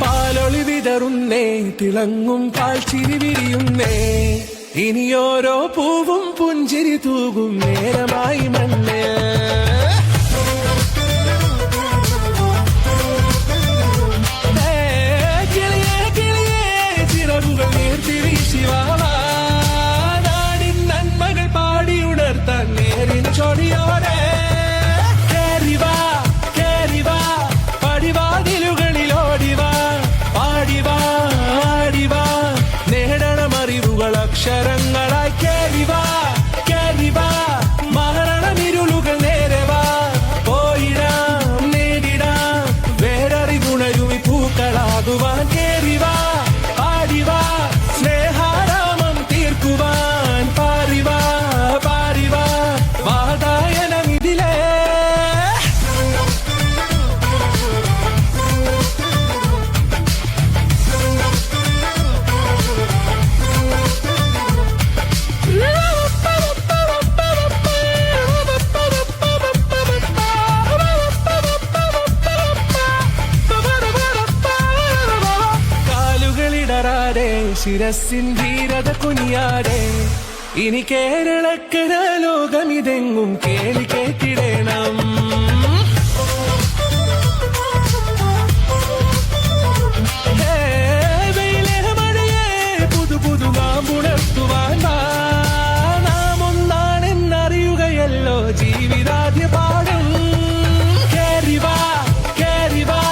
പാലൊളി വിതറുന്നേ, തിളങ്ങും പാൽച്ചിരി വിരിയുന്നേ, ഇനിയോരോ പൂവും പുഞ്ചിരി തൂകും നേരമായി മണ്ണേ. കിളിയേ കിളിയേ ചിറകുകൾ നീർത്തിവീശി വാവാ, നാടിൻ നന്മകൾ പാടിയുണർത്താൻ നേരിൻ ചൊടിയോടെ. കേറിവാ കേറിവാ പടിവാതിലുകളിലോടിവാ, പാടിവാ ആടിവാ നേടണമറിവുകൾ അക്ഷരങ്ങളായി. കേറിവാ കേറിവാ മരണമിരുളുകൾ നേരവാ, പോയിടാം നേടിടാം വേററിവുണരുമി പൂക്കളാകുവാൻ. കേറിവാ പാടിവാ സ്നേഹാരാമം തീർക്കുവാൻ, പാറിവാ പാറിവാ വാതായനമിതിലേ. കാലുകളിടറാതെ ശിരസിൻ ധീരത കുനിയാതെ, ഇനി കേരളക്കര ലോകമിതെങ്ങും കേളി കേട്ടിടണം. വെയിലേ മഴയേ പുതു പുതു നാമ്പുണർത്തുവാൻ വാ, നാം ഒന്നാണെന്നറിയുകയല്ലോ ജീവിതാദ്യ പാഠം. കേറിവാ കേറിവാ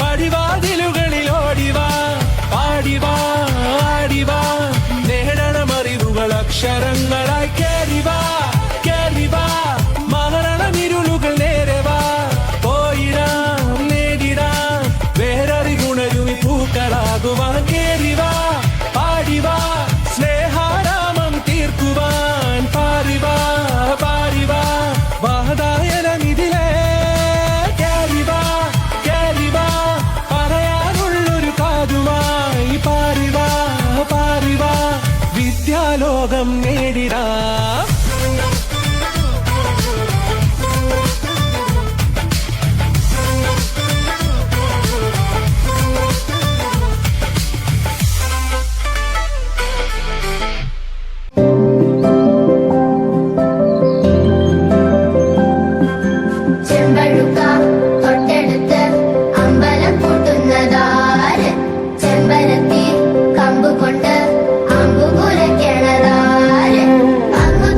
പടിവാതിലുകളിലോടിവാ, പാടിവാ ആടിവാ നേടണമറിവുകൾ അക്ഷരങ്ങളായി. കേറിവാ കേറിവാ മരണമിരുളുകൾ നേരവാ, പോയിടാം നേടിടാം വേററിവുണരുമി പൂക്കളാകുവാൻ. കേറിവാ പാടിവാ സ്നേഹാരാമം തീർക്കുവാൻ, പാറിവാ പാറിവാ വാതായനമിതിലേ. കേറിവാ കേറിവാ പറയാനുള്ളൊരു കാതുമായി, പാറിവാ പാറിവാ വിദ്യാലോകം നേടിടാം. ചെമ്പഴുക്ക തൊട്ടെടുത്ത് അമ്പലം കൂട്ടുന്നതാര്, ചെമ്പരത്തി കമ്പുകൊണ്ട് അമ്പു കുലയ്ക്കണതാര്, അങ്ങു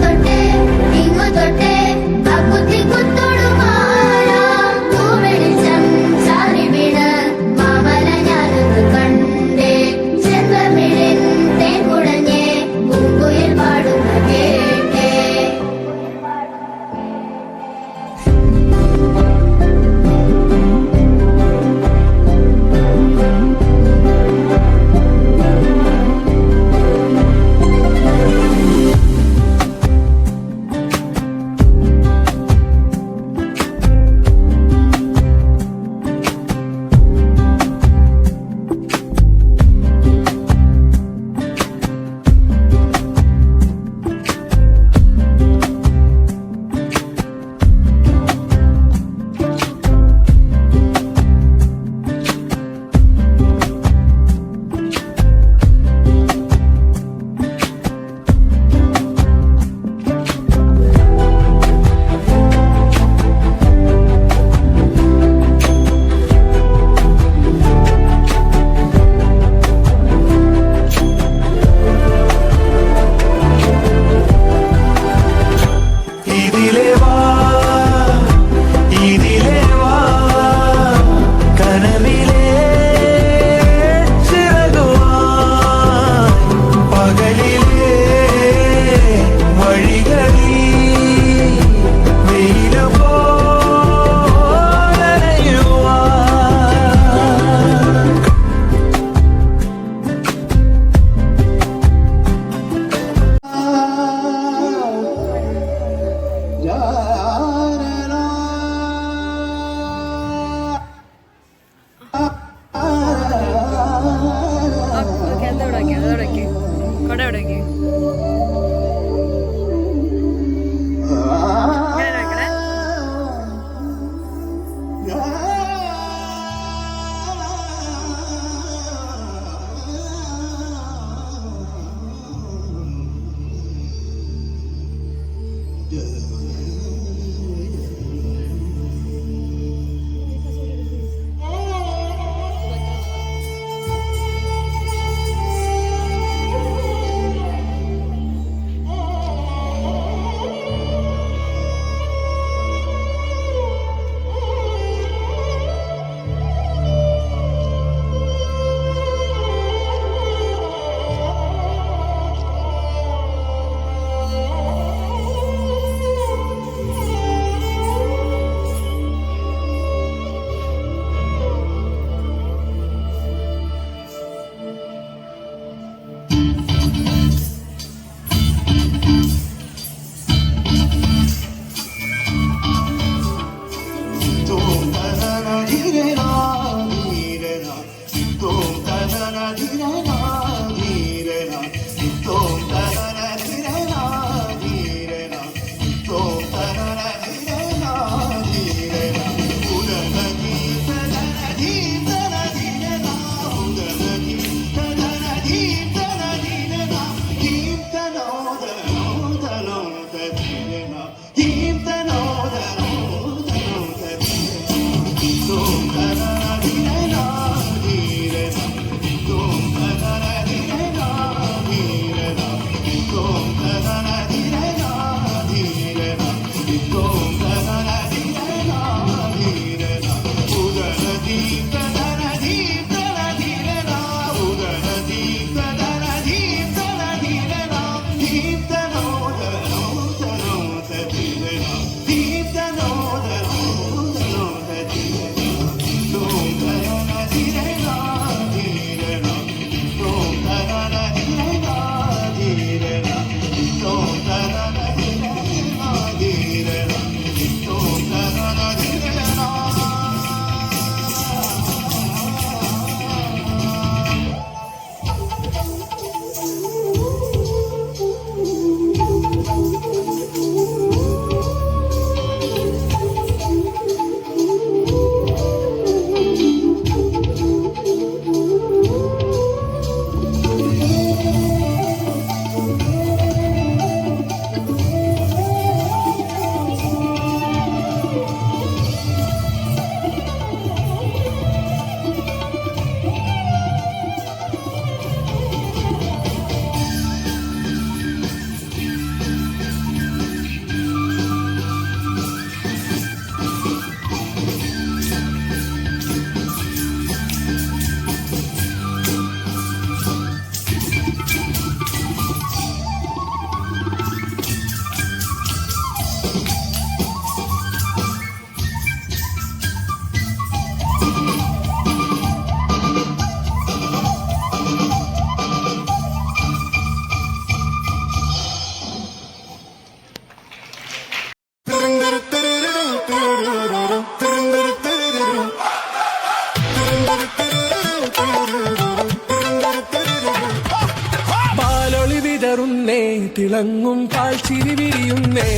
പാലൊളി വിതറുന്നേ, തിളങ്ങും പാൽച്ചിരി വിരിയുന്നേ,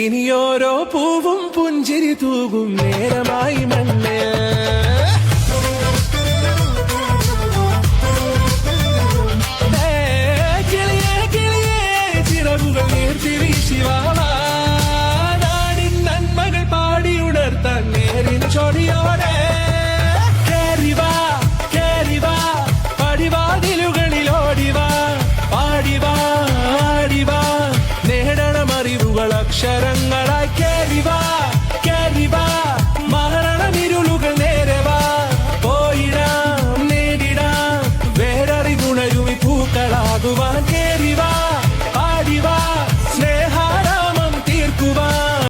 ഇനിയോരോ പൂവും പുഞ്ചിരി തൂകും നേരമായി മണ്ണേ. കിളിയേ കിളിയേ ചിറകുകൾ നീർത്തി വീശിവാവാ, നാടിൻ നന്മകൾ പാടിയുണർത്താൻ നേരിൻ ചൊടിയോടെ. കേറിവാ കേറിവാ പടിവാതിലുകളിലോടിവാ, പാടിവാ ആടിവാ നേടണമറിവുകൾ അക്ഷരങ്ങൾ